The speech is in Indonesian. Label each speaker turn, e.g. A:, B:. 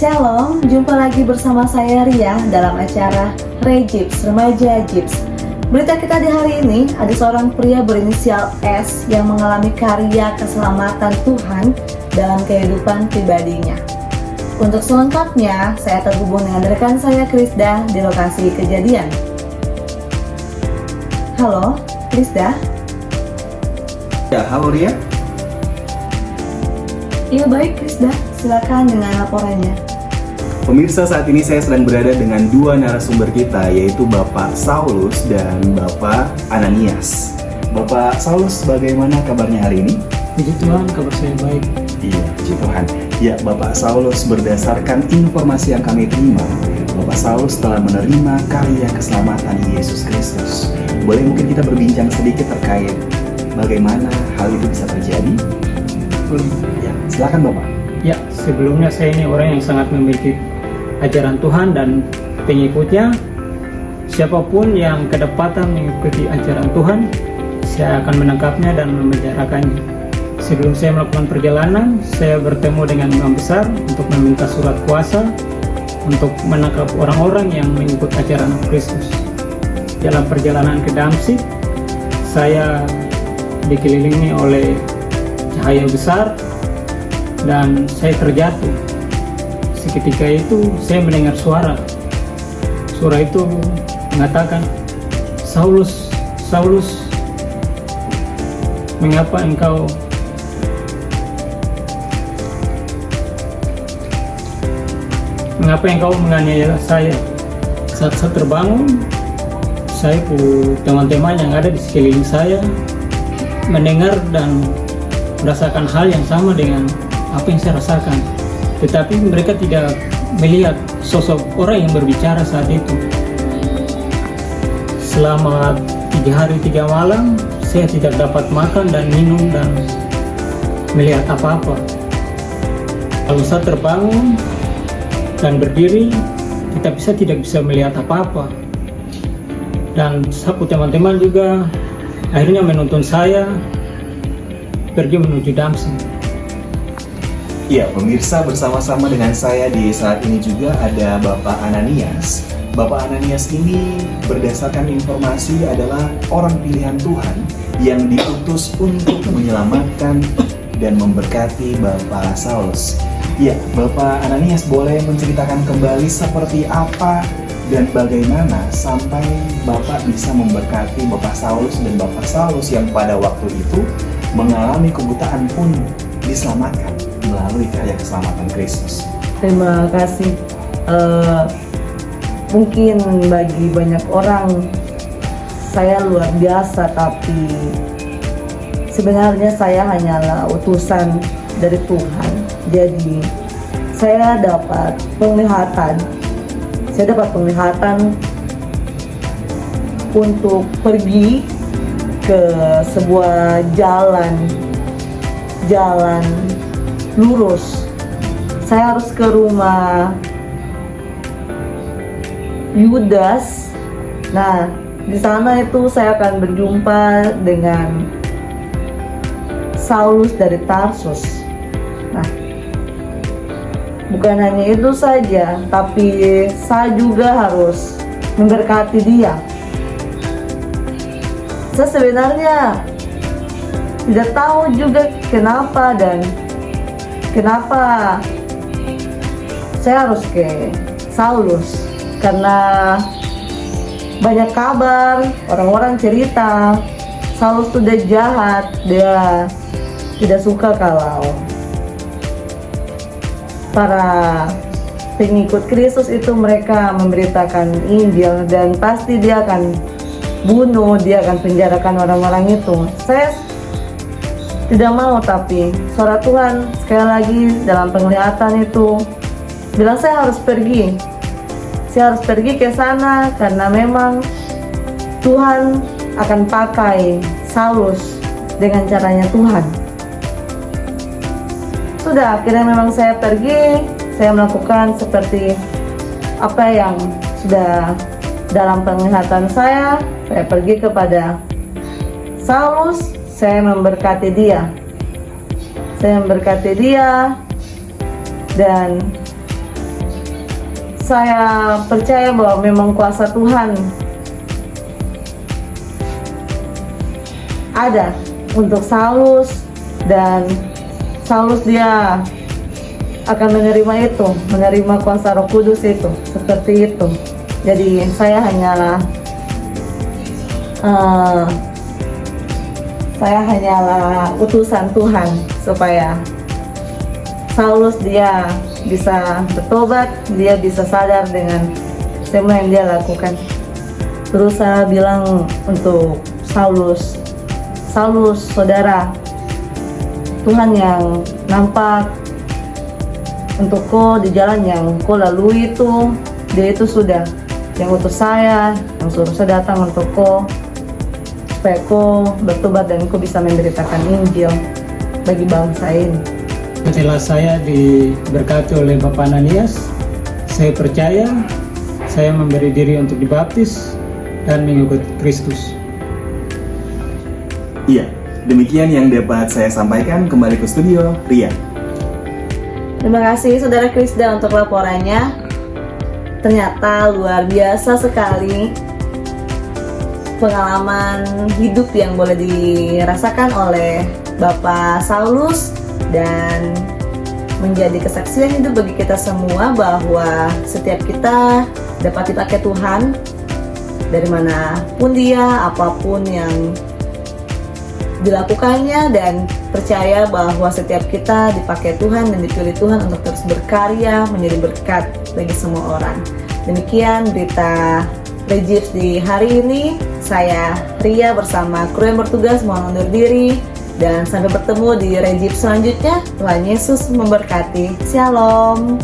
A: Shalom, jumpa lagi bersama saya Ria dalam acara Rejips, Remaja Jips. Berita kita di hari ini, ada seorang pria berinisial S yang mengalami karya keselamatan Tuhan dalam kehidupan pribadinya. Untuk selengkapnya, saya terhubung dengan rekan saya Krisda di lokasi kejadian. Halo, Krisda.
B: Ya, halo Ria.
A: Iya baik Krisda, silakan dengan laporannya.
B: Pemirsa, saat ini saya sedang berada dengan dua narasumber kita, yaitu Bapak Saulus dan Bapak Ananias. Bapak Saulus, bagaimana kabarnya hari ini?
C: Puji Tuhan, kabar saya baik.
B: Iya, puji Tuhan. Ya, Bapak Saulus, berdasarkan informasi yang kami terima, Bapak Saulus telah menerima karya keselamatan Yesus Kristus. Boleh mungkin kita berbincang sedikit terkait bagaimana hal itu bisa terjadi?
C: Boleh.
B: Ya, silakan Bapak.
C: Ya, sebelumnya saya ini orang yang sangat memiliki ajaran Tuhan dan pengikutnya. Siapapun yang kedapatan mengikuti ajaran Tuhan, saya akan menangkapnya dan memenjarakannya. Sebelum saya melakukan perjalanan, saya bertemu dengan imam besar untuk meminta surat kuasa untuk menangkap orang-orang yang mengikut ajaran Kristus. Dalam perjalanan ke Damsyik, saya dikelilingi oleh cahaya besar dan saya terjatuh. Seketika itu saya mendengar suara. Suara itu mengatakan, "Saulus, Saulus, mengapa engkau menganiaya saya?" Saat saya terbangun, saya pun teman-teman yang ada di sekeliling saya mendengar dan merasakan hal yang sama dengan apa yang saya rasakan, tetapi mereka tidak melihat sosok orang yang berbicara saat itu. Selama 3 hari 3 malam saya tidak dapat makan dan minum dan melihat apa-apa. Lalu saya terbangun dan berdiri, tetapi saya tidak bisa melihat apa-apa. Dan sapu teman-teman juga akhirnya menuntun saya pergi menuju Damsyik.
B: Ya, pemirsa, bersama-sama dengan saya di saat ini juga ada Bapak Ananias. Bapak Ananias ini berdasarkan informasi adalah orang pilihan Tuhan yang diutus untuk menyelamatkan dan memberkati Bapak Saulus. Ya, Bapak Ananias boleh menceritakan kembali seperti apa dan bagaimana sampai Bapak bisa memberkati Bapak Saulus dan Bapak Saulus yang pada waktu itu mengalami kebutaan pun diselamatkan melalui karya keselamatan Kristus.
A: Terima kasih. Mungkin bagi banyak orang saya luar biasa, tapi sebenarnya saya hanyalah utusan dari Tuhan. Jadi saya dapat penglihatan. Untuk pergi ke sebuah jalan lurus. Saya harus ke rumah Yudas. Nah, di sana itu saya akan berjumpa dengan Saulus dari Tarsus. Nah, bukan hanya itu saja, tapi saya juga harus memberkati dia. Saya sebenarnya tidak tahu juga kenapa saya harus ke Saulus, karena banyak kabar, orang-orang cerita Saulus sudah jahat, dia tidak suka kalau para pengikut Kristus itu mereka memberitakan Injil, dan pasti dia akan bunuh, dia akan penjarakan orang-orang itu. Saya tidak mau, tapi suara Tuhan sekali lagi dalam penglihatan itu bilang saya harus pergi ke sana, karena memang Tuhan akan pakai Saulus dengan caranya Tuhan. Sudah, akhirnya memang saya pergi, saya melakukan seperti apa yang sudah dalam penglihatan saya pergi kepada Saulus. Saya memberkati dia, dan saya percaya bahwa memang kuasa Tuhan ada untuk Saulus, dan Saulus dia akan menerima itu, menerima kuasa Roh Kudus itu, seperti itu. Jadi saya hanyalah utusan Tuhan supaya Saulus dia bisa bertobat, dia bisa sadar dengan semua yang dia lakukan. Terus saya bilang untuk Saulus, saudara, Tuhan yang nampak untuk kau di jalan yang kau lalui itu, dia itu sudah yang utus saya, yang suruh saya datang untuk kau, supaya kau bertobat dan kau bisa memberitakan Injil bagi bangsa ini.
C: Setelah saya diberkati oleh Bapak Ananias, saya percaya, saya memberi diri untuk dibaptis dan mengikut Kristus.
B: Iya, demikian yang dapat saya sampaikan. Kembali ke studio, Ria.
A: Terima kasih Saudara Krisda untuk laporannya. Ternyata luar biasa sekali pengalaman hidup yang boleh dirasakan oleh Bapak Saulus, dan menjadi kesaksian hidup bagi kita semua bahwa setiap kita dapat dipakai Tuhan dari manapun dia, apapun yang dilakukannya, dan percaya bahwa setiap kita dipakai Tuhan dan dipilih Tuhan untuk terus berkarya menjadi berkat bagi semua orang. Demikian berita Regips di hari ini. Saya Ria bersama kru yang bertugas mohon undur diri, dan sampai bertemu di Regips selanjutnya. Tuhan Yesus memberkati. Shalom.